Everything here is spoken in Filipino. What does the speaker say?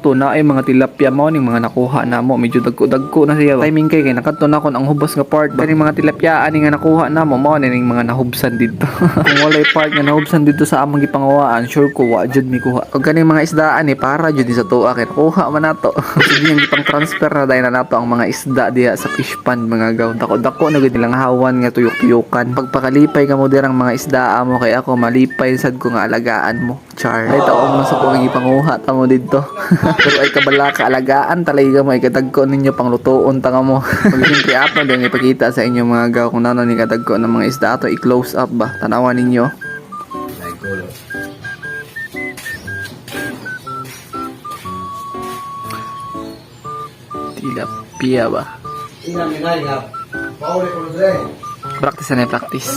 sakto na ay mga tilapia mo ning mga nakuha na mo. Medyo dagko na siya. Timing kay nakadto na kon ang hubos nga part. Kani mga tilapia ani nga nakuha na mo ning mga nahubsan dito. Kung walay part nga nahubsan dito sa among gipangawaan, sure ko wa jud mi kuha. Kung kani mga isdaan ni para jud sa tuwa kay nakuha man nato. Sige yung gipang transfer na dahil na nato ang mga isda diha sa fish pond mga gaw. Dako na gud nilang hawan nga tuyok-tuyokan. Pagpakalipay ka mo dirang mga isda mo kay ako malipay sad ko nga alagaan mo. Char. Ay taon mo sa kong gipanguha ta mo dito. Pero ay kabala ka alagaan talaga mo ay kadagko ninyo pang lutoon tanga mo. Pag-simple up na din ipakita sa inyo mga gaw kung ano ni kadagko ng mga isda ato i-close up ba. Tanawan ninyo. Tilapia ba? Practice na practice.